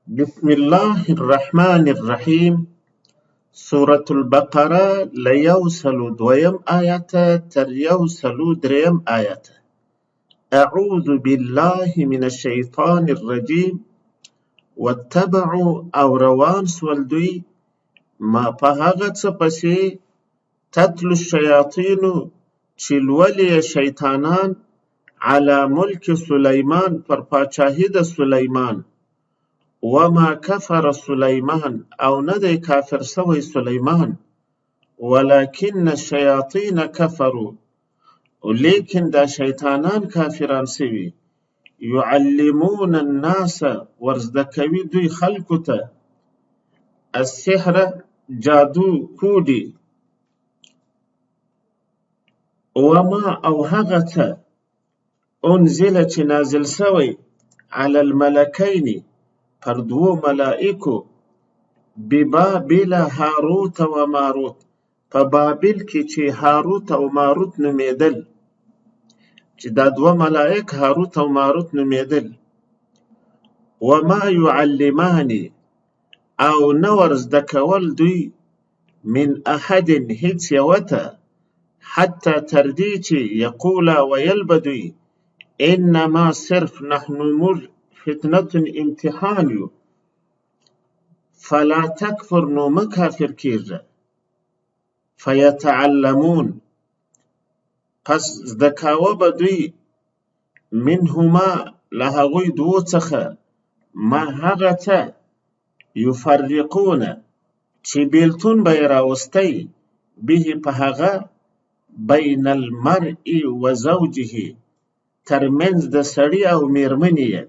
بسم الله الرحمن الرحیم. سورة البقره له 102 آیت تر 103 آیت. اعوذ بالله من الشیطان الرجیم. واتبعوا او روان سول دوی ما په هغه څه پسې تتلو الشیاطینو چې لولي شیطانان علی ملک سلیمان پر پاچاهي د سلیمان. وما كفر سليمان او نه دی کافر سوی سلیمان، ولكن الشیاطین کفروا لیکن دا شیطانان کافران سوی. یعلمون الناس ورزده کوي دوی خلکو ته السحر جادو کوډي. وما او هغه څه انزل چې نازل سوی علی الملکین پر دوو ملائکو ببابل هاروت و ماروت په بابل کې چې هاروت او ماروت نومیدل، چې دا دوه ملائک هاروت او ماروت نومیدل. وما یعلمانی او نه ورزده کول دوی من احد هیڅ یوه ته حتی تر دې چې یقولا ویل به دوی انما صرف نحن موږ فتنة امتحان یو. فلا تکفر نو مه کافر کیږه. فیتعلمون پس زده کاوه به دوی منهما له هغوی دوو څخه ما هغه څه یفرقون چې بیلتون به یې راوستی به په هغه بین المرء و زوجه ترمنځ د سړي او میرمنې یې.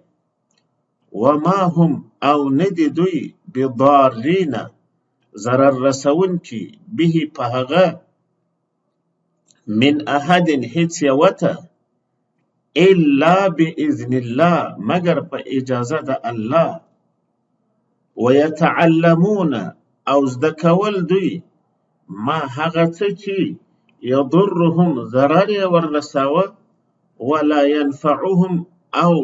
وما هم او ندی دوی بضارین ضرر رسونکي به په هغه من احد هیڅ یوه ته الا باذن الله مگر په اجازه د الله. ویتعلمون او زده کول دوی ما هغه څه چې یضرهم ضرر یې وررساوه ولا ينفعهم او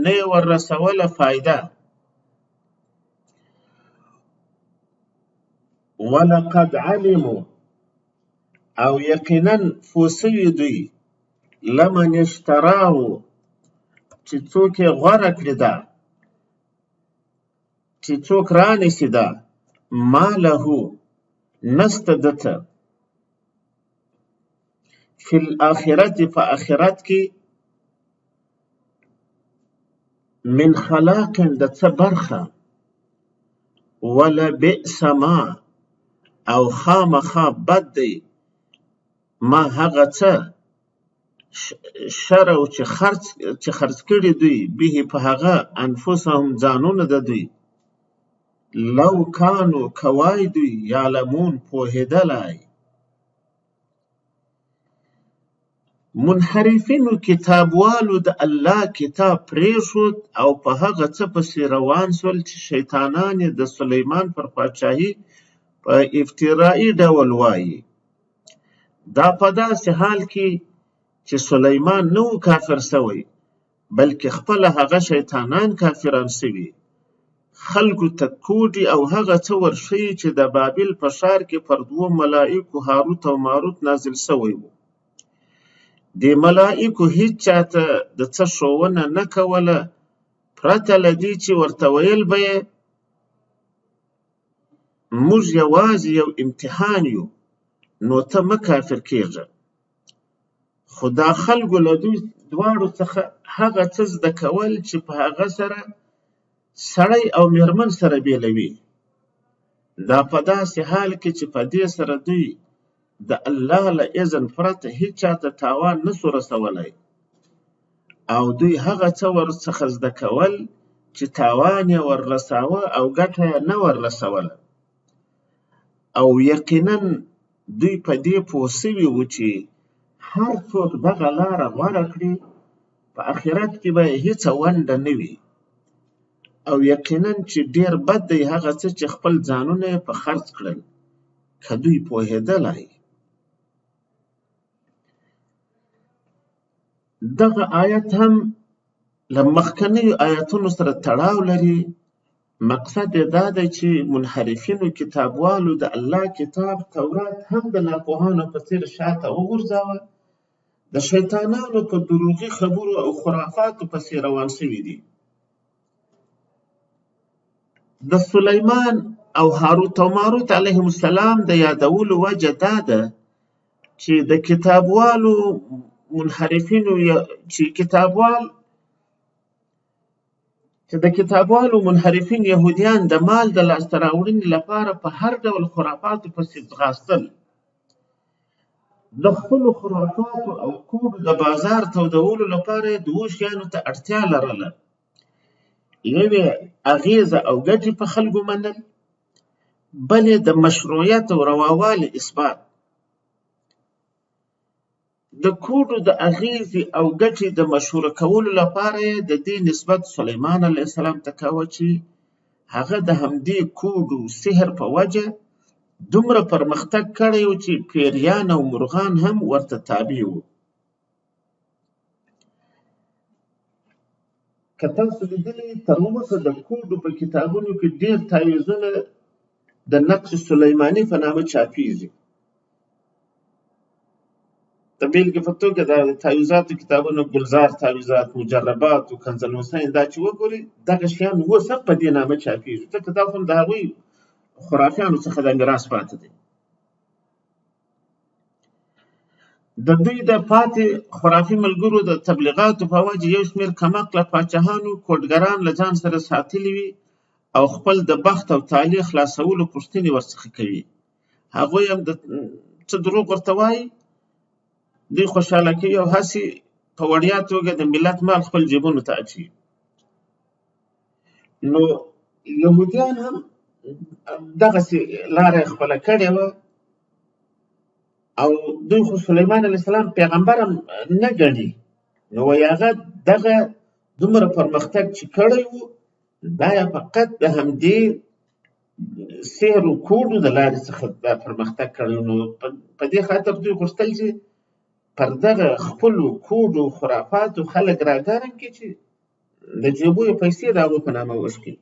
نه وررسوله فایده. ولقد علموا او یقینا فوسوي دوی لمن اشتراه چې څوک یې غوره کړي ده، چې څوک رانیسي ده ما له نسته دته فی الاخرت په آخرت کې من خلاق د څه برخه. ولا بئس ما او خامخا بد دی ما هغه څه شرعو چې خرڅ کړي دوی به په هغه انفسهم ځانونه د دوی. لو کانو کوای دوی یعلمون پوهېدلی. منحرفینو کتابوالو د الله کتاب پرېښود او په هغه څه پسې روان سول چې شیطانان یې د سلیمان پر پاچاهي په افترایي ډول وایي. دا په داسې حال کې چې سلیمان نه و کافر سوی بلکې خپله هغه شیطانان کافران سوي. خلکو ته کوډي او هغه څه ورښیي چې د بابل په ښار کې پر دوو ملائکو هاروت او ماروت نازل سوی و. د ملائکو هیڅ چاته د څه ښوونه نه کوله پرته له دې چې ورته ویل به یې موږ یوازې یو امتحان یو نو ته مه کافر کیږه. خو دا خلکو له دوی دواړو څخه هغه څه زده کول چې په هغه سره سړی او میرمن سره بیلوي. دا په داسې حال کې چې په دې سره دوی د الله له اذن پرته هیڅ چاته تاوان نسو رسولی او دوی هغه څه ورڅخه زده کول چې تاوان یې وررساوه او ګټه یې نه وررسوله. او یقینا دوی په دې پوه سوي وو چې هر څوک دغه لاره غوره کړي په آخرت کې به یې هیڅ ونډه نه وي. او یقینا چې ډیر بد دی هغه څه چې خپل ځانونه یې په خرڅ کړل که دوی پوهېدلی. دغه آیت هم له مخکنیو آیتونو سره تړاو لري مقصد یې دا دی چې منحرفینو کتابوالو د الله کتاب تورات هم د ناپوهانو په څېر شاته وغورځاوه، د شیطانانو په دروغي خبرو او خرافاتو پسې روان شوي دي. د سلیمان او هاروت او ماروت علیهم السلام د یادولو وجه دا ده چې د کتابوالو منحرفینو د کتابوالو منحرفین یهودیان د مال د لاسته راوړنې لپاره په هر ډول خرافاتو پسې ځغاستل. د خپلو خرافاتو او کوډو د بازار تودولو لپاره یې دوو شیانو ته اړتیا لرله. یوې اغیزه او ګټې په خلکو منل، بل یې د مشروعیت او رواوالي اثبات. د کوډو د اغیزې او ګټې د مشهوره کولو لپاره یې د دې نسبت سلیمان علیه السلام ته کاوه چې هغه د همدې کوډو سحر په وجه دومره پرمختګ کړی و چې پیریان او مرغان هم ورته تابع وو. که تاسو لیدلي تر اوسه د کوډو په کتابونو کې ډېر تعویضونه د نقش سلیماني په نامه چاپیږي. د بېلګې په توګه د تعویضاتو کتابونو ګلزار تعویضات، مجربات او کنز الحسین، دا چې وګورئ دغه شیان اوس هم په دې نامه چاپیږي، ځکه دا خو د هغوی خرافیانو څخه د میراث پاتې دی. د دوی د پاتې خرافي ملګرو د تبلیغاتو په وجه یو شمېر کمعقله پاچاهانو کوډګران له ځان سره ساتلي وي او خپل د بخت او طالع خلاصولو پوښتنې ورڅخه کوي. هغوی هم د څه دروغ ورته وایي، دوی خوشحاله کوي او هسې په وړیا توګه د ملت مال خپل جیبونو ته اچوي. نو یهودیان هم دغسې لاره خپله کړې وه او دوی خو سلیمان علیه السلام پیغمبر هم نه ګڼي، نو وایي هغه دغه دومره پرمختګ چې کړی و دا یې فقط د همدې سحر و کوډو د لارې څخه دا پرمختګ کړی. نو په دې خاطر دوی غوښتل چې پر دغه خپلو کوډو خرافاتو خلک راګرم کړي چې د جیبو یې پیسې د هغوی په نامه وشکړي.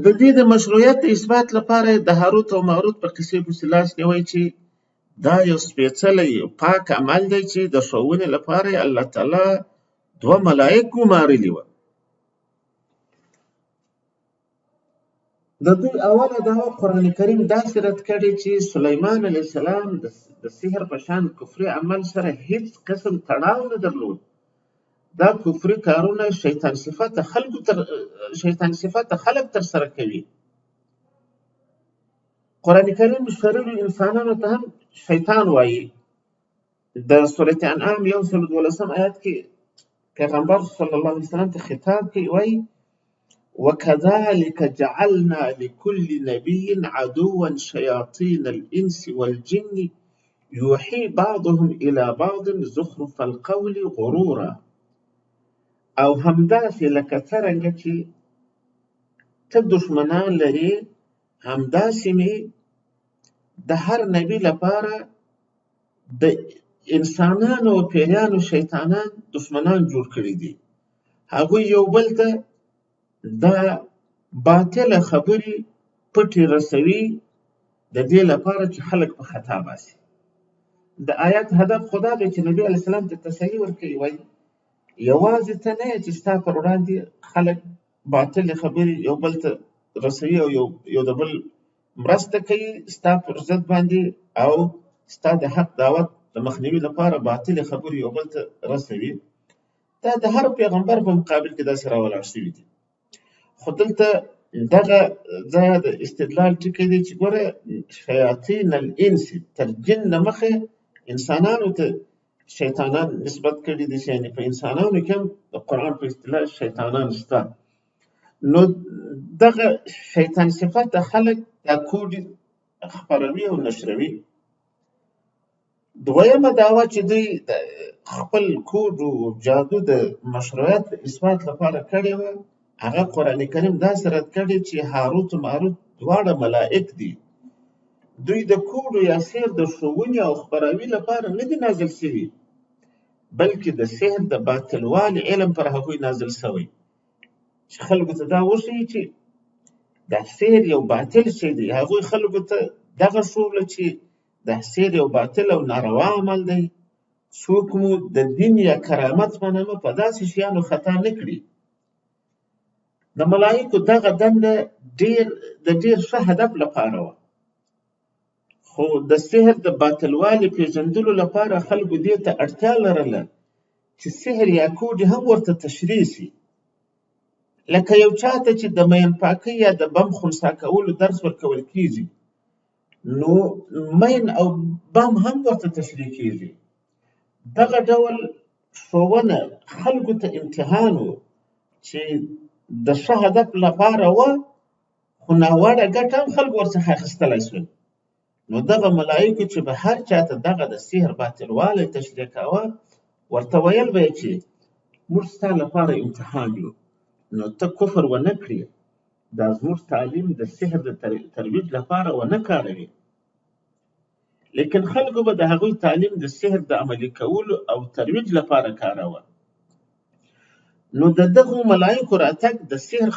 د دې د مشروعیت د اثبات لپاره د هاروت او ماروت په قصې پسې لاس نیوی چې دا یو سپېڅلی پاک عمل دی چې د ښوونې لپاره یې الله تعالی 2 ملائک ګمارلي وه. د دوی اوله دعوه قرآن کریم داسې رد کړې چې سلیمان علیه السلام د سحر په شان کفري عمل سره هیڅ قسم تړاو نه درلود. دا کفري کارونه شیطان صفته خلک ترسره کوي. قرآن کریم شریر انسانانو ته هم شیطان وایي. د سورة انعام 112 آیات کې پیغمبر صلی الله علیه وسلم ته خطاب کوي، وایي وَكَذَلِكَ جَعَلْنَا لِكُلِّ نَبِيٍّ عَدُوًّا شَيَاطِينَ الْإِنسِ وَالْجِنِّ يُوحِي بَعْضُهُمْ إِلَى بَعْضٍ زُخْرُفَ الْقَوْلِ غُرُورًا. او همداسې لکه څرنګه چې ته دشمنان لرې، همداسې مې د هر نبي لپاره د انسانانو او پیریانو شیطانان دشمنان جوړ کړي دي. هغوی یو بل ته دا باطله خبرې پټې رسوي د دې لپاره چې خلک په خطا باسي. د آیات هدف خدا دی چې نبي علیه السلام ته تسلي ورکوي، وایي یوازې ته نه یې چې ستا پر وړاندې خلک باطلې خبرې یو بل ته رسوي او یو د بل مرسته کوي ستا پر ضد باندې او ستا د حق دعوت د مخنیوي لپاره باطلې خبرې یو بل ته رسوي. دا د هر پیغمبر په مقابل کې داسې راولاړ شوي دي. خو دلته دغه ځای د استدلال ټکی دی چې ګوره شیاطین الانس تر جن نه مخې انسانانو ته شیطانان نسبت کړي دي، یعنې په انسانانو کې هم د قرآن په اصطلاح شیطانان شته. نو دغه شیطان صفته خلک دا کوډې خپروي او نشروي. دویمه دعوه چې دوی د خپل کوډ او جادو د مشروعیت د اثبات لپاره کړې وه، هغه قرآن کریم داسې رد کړی چې هاروت و ماروت دواړه ملائک دي. دوی د کوډو یا سحر د ښوونې او خپراوي لپاره نه دي نازل شوي، بلکې د سحر د باطلوالي علم پر هغوی نازل شوی. چې خلکو ته دا وښیي چې دا سحر یو باطل شی دی. هغوی خلکو ته دغه ښووله چې دا سحر یو باطل او ناروا عمل دی. څوک مو د دین یا کرامت په نامه په داسې شیانو خطا نه کړي. د ملایکو دغه دنده د ډېر ښه هدف لپاره وه، خو د سحر د باطلوالي پېژندلو لپاره خلکو دې ته اړتیا لرله چې سحر یا کوډې هم ورته تشریح شي. لکه یو چاته چې د مین پاکۍ یا د بم خنثی کولو درس ورکول کیږي، نو مین او بم هم ورته تشریح کیږي. دغه ډول ښوونه خلکو ته امتحان و چې د ښه هدف لپاره وه، خو ناوړه ګټه هم خلکو ورڅخه اخیستلی شول. نو دغه ملایکو چې به هر چاته دغه د سحر باطلوالی تشریح کاوه، ورته ویل به یې چې موږ ستا لپاره امتحان یو، نو ته کفر ونه کړې، دا زموږ تعلیم د سحر د ترویج لپاره ونه کاروي. لیکن خلکو به د هغوی تعلیم د سحر د عملي کولو او ترویج لپاره کاروه. نو د دغو ملایکو راتګ د سحر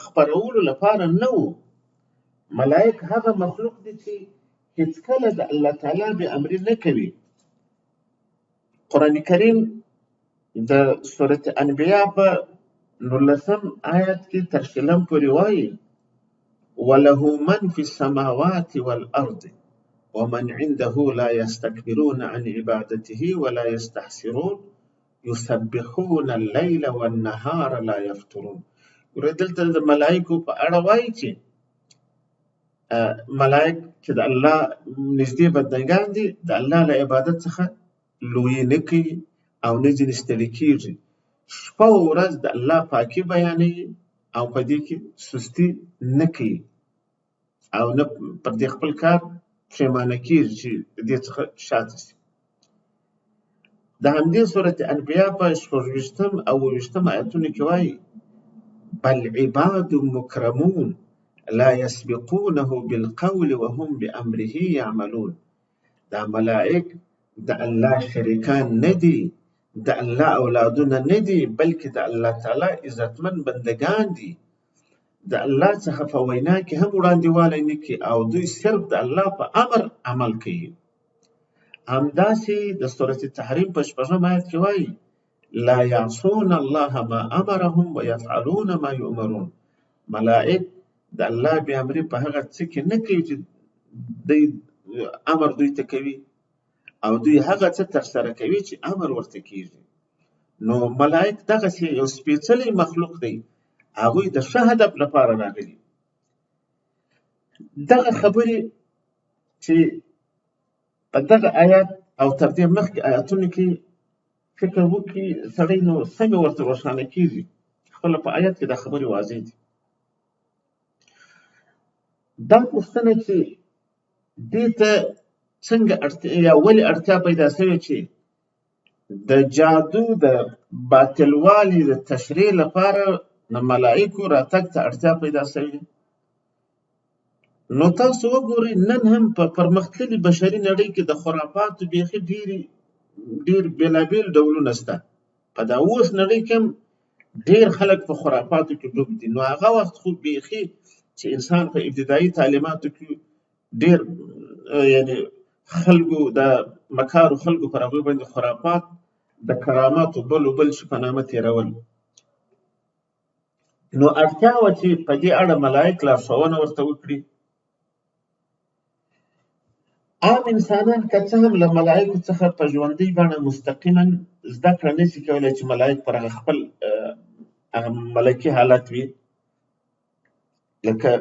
خپرولو لپاره نه و. ملایک هغه مخلوق دي چې هیڅکله د الله تعالی بې امري نه کوي. قرآن کریم د سورة انبیا په 19 آیت کې تر 20 پورې وایي: وله من فی السماوات والارض ومن عنده لا يستكبرون عن عبادته ولا يستحسرون يسبحون الليل والنهار لا يفترون. دلته د ملائکو په اړه وایي چې ملائک چې د الله نږدې بندګان دي، د الله له عبادت څخه لویې نه کوي او نه ځینې ستړي کېږي. شپه او ورځ د الله پاکي بیانوي او په دې کې سستي نه کوي او نه پر دې خپل کار پښیمانه کېږي چې د دې څخه شاته شي. د همدې سورة انبیا په 26 او 28 آیتونو کې وایي: بل عباد مکرمون لا يسبقونه بالقول وهم بأمره يعملون. دا ملائک د الله شریکان نه دي، د الله اولادونه نه دي، بلکې د الله تعالی عزتمن بندگان دي. د الله څخه په وینا کې هم وړاندېوالی نه کوي او دوی صرف د الله په امر عمل کوي. همداسې د سورة تحریم په 6 آیت کې وایي: لا یعصون الله ما امرهم ويفعلون ما یؤمرون. ملائک د الله بې امري په هغه څه کې نه کوي چې دوی امر دوی ته کوي او دوی هغه څه ترسره کوي چې امر ورته کیږي. نو ملائک دغسې یو سپېڅلی مخلوق دی، هغوی د ښه هدف لپاره راغلي. دغه خبرې چې په دغه آیات او تر دې مخکې آیاتونو کې فکر وکړي سړی، نو سمې ورته روښانه کېږي. خپله په آیات کې دا خبرې واضح دي. دا پوښتنه چې دې ته څنګه یا ولې اړتیا پیدا شوې چې د جادو د باطلوالي د تشریح لپاره د ملایکو راتګ ته اړتیا پیدا شوې. نو تاسو وګورئ، نن هم په پرمختللي بشري نړۍ کې د خرافاتو بیخي ډېر بېلابېل ډولونه شته. په دا اوس نړۍ کې هم ډېر خلک په خرافاتو کې ډوب دي. نو هغه وخت خو بیخي چې انسان په ابتدایي تعلیماتو کې ډېر یعنې خلکو د مکارو خلکو پر هغوی باندې خرافات د کراماتو بل شي په نامه تېرول. نو اړتیا وه چې په دې اړه ملایک لارښوونه ورته وکړي. عام انسانان که څه هم له ملایکو څخه په ژوندۍ بڼه مستقیما زده کړه نشي کولی چې ملایک پر هغه خپل ملکي حالت وي. لکه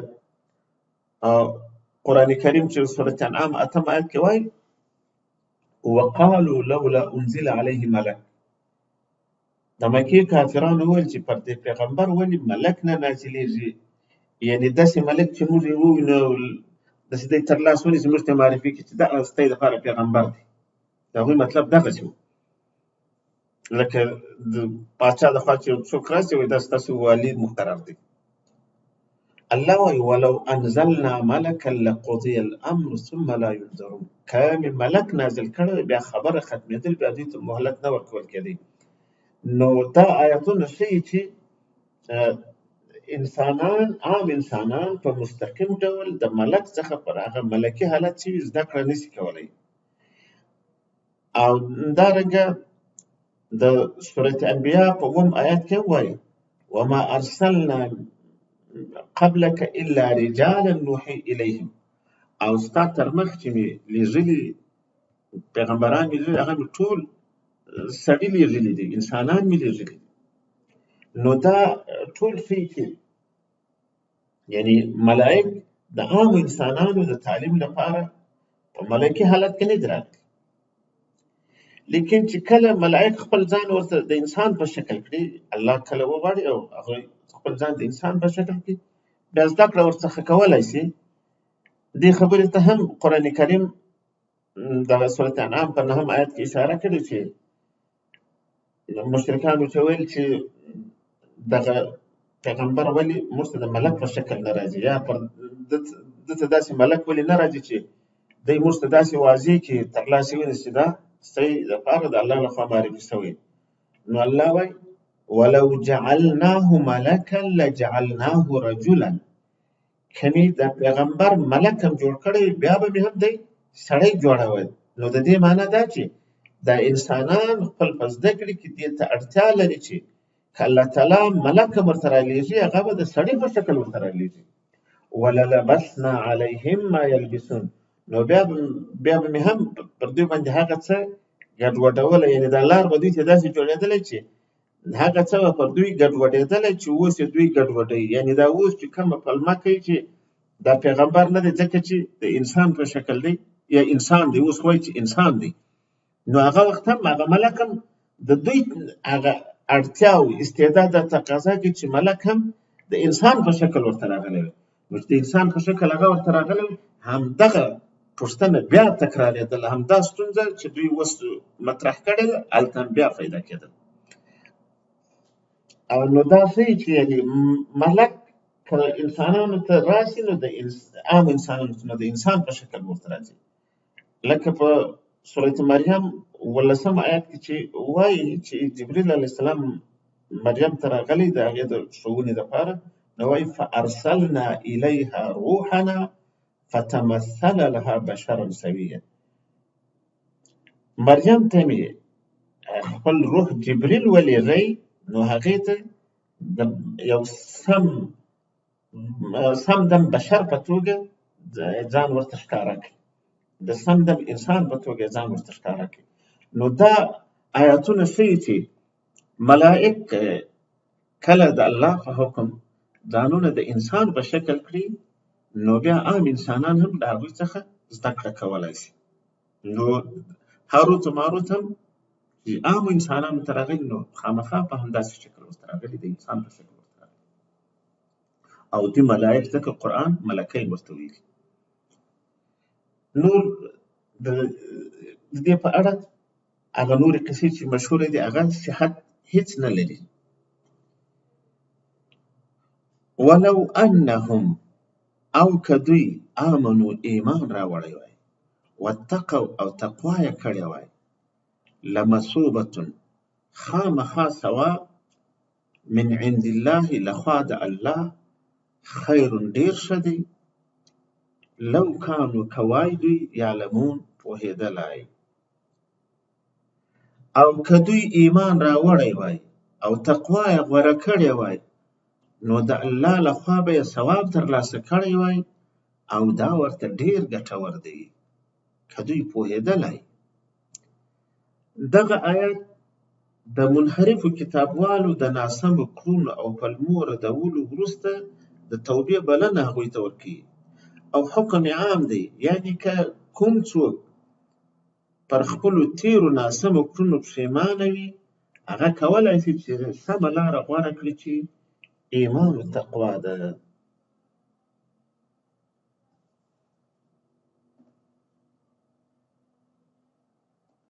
قرآن کریم چې سورة انعام 8 آیت کې وایي: وقالوا لولا انزل عليه ملک. د مکې کافرانو وویل چې پر دې پیغمبر ولې ملک نه نازلېږي، یعنې داسې ملک چې موږ یې ووینو داسې دی تر لاس ونیسي موږ ته معرفي کړي چې دغه ستی دپاره پیغمبر دی. د هغوی مطلب دغسې و، لکه د پاچا د خوا چې یو څوک راسي وایي دا ستاسو والي مقرر دی. الله وایي: ولو انزلنا ملکا لقضي الامر ثم لا ينظرون. که مې ملک نازل کړی بیا خبره ختمېدل، بیا دوی ته مهلت نه ورکول کېدی. نو دا آیتونه ښیي چې انسانان عام انسانان په مستقیم ډول د ملک څخه پر هغه ملکي حالت چې زده کړه نشي کولی. او همدارنګه د سورة انبیاء په 9 آیات کې وایي وما ارسلنا قبلك الا رجالا نوحي الیهم، او ستا تر مخ چې مې لیږلي پیغمبران مې لیږلي هغه مې ټول سړي لیږلي دي، انسانان مې لیږلي دي. نو دا ټول ښیي چې یعنی ملائک د عامو انسانانو د تعلیم لپاره په ملکي حالت کې نه دي راغلي، لیکن چې کله ملائک خپل ځان ورته د انسان په شکل کړي، الله کله وغواړي او هغوی خپل ځان د انسان په شکل کړي، بیا زده کړه ورڅخه کولی شي. دې خبرې ته هم قرآن کریم دغه سورة انعام په 9 آیت کې اشاره کړې چې مشرکانو چې ویل چې دغه پیغمبر ولې موږ ته د ملک په شکل نه راځي، یا پر ده ته داسې ملک ولې نه راځي چې دی موږ ته داسې واضح کې ترلاسه ونیسي دا ستاسې دپاره د الله لخوا معرفي شوی. نو الله وایي ولو جعلناه ملکا لجعلناه رجلا، کمې د پیغمبر ملک هم جوړ کړی بیا به مې هم دی سړی جوړوی. نو د دې معنا دا چې دا انسانان خپل په زده کړې کې دې ته اړتیا لري چې که الله تعالی ملک هم ورته رالیږي هغه به د سړي په شکل ورته رالیږي. وللبسنا علیهم ما یلبسون، نو بیا به مې هم پر دوی باندې هغه څه ګډوډولی، یعنې دا لار به دوی ته داسې جوړېدلی چې هغه څه به پر دوی ګډوډېدلی چې اوس یې دوی ګډوډوي. یعنې دا اوس چې کومه پلمه کوي چې دا پیغمبر نه دی ځکه چې د انسان په شکل دی یا انسان دی، اوس وایي چې انسان دی، نو هغه وخت هم هغه ملک هم د دوی هغه اړتیا او استعداد دا تقاضا کوي چې ملک هم د انسان په شکل ورته راغلی وي. نو چې د انسان په شکل هغه ورته راغلی وي، همدغه پوښتنه بیا تکرارېدله، همدا ستونزه چې دوی اوس مطرح کړې ده هلته هم بیا پیدا کېدل. او نو دا ښیي چې یعنې ملک که انسانانو ته راشي نو د عام انسانانو ته نو د انسان په شکل ورته راځي. لکه په سورة مریم 18 آیات کې چې وایي چې جبریل علیه السلام مریم ته راغلی د هغې د ښوونې دپاره، نو وایي فارسلنا الیها روحنا فتمثل لها بشرا سویا. مریم ته مې خپل روح جبریل ولیږی، نو هغې ته د یو سم دم بشر په توګه ځان ورته ښکاره کړي، د سم دم انسان په توګه ځان ورته ښکاره کړي. نو دا آیاتونه ښیي چې ملائک کله د الله په حکم ځانونه د انسان په شکل کړي، نو بیا عام انسانان هم د هغوی څخه زده کړه کولی شي. نو هاروت و ماروت هم چې عامو انسانانو ته راغلي، نو خامخا په همداسې شکل ورته راغلي، د انسان په شکل ورته راغلي. او دې ملائک ځکه قرآن ملکۍ ورته ویلي. نور د دې په اړه هغه نورې قصې چې مشهوره دي هغه صحت هیڅ نه لري. ولو انهم، او که دوی آمنو ایمان راوړی وای، واتقوا او تقوا یې کړې وای، لمثوبة خامخا ثواب من عند الله لخوا د الله خیر ډیر ښه دی، لو کانو کوای دوی یعلمون پوهېدلی. او که دوی ایمان راوړی وای او تقوا یې غوره کړې وای، نو د الله لخوا به یې ثواب ترلاسه کړی وای، او دا ورته ډیر ګټور دی که دوی پوهېدلی. دغه آیت د منحرفو کتابوالو د ناسمو کړنو او پلمو ردولو وروسته د توبې بلنه هغوی ته ورکوي، او حکم عام دی، یعنې که کوم څوک پر خپلو تیرو ناسمو کړنو پښیمانه وي، هغه کولی شي چې سمه لاره غوره کړي چې ایمان و تقوا ده،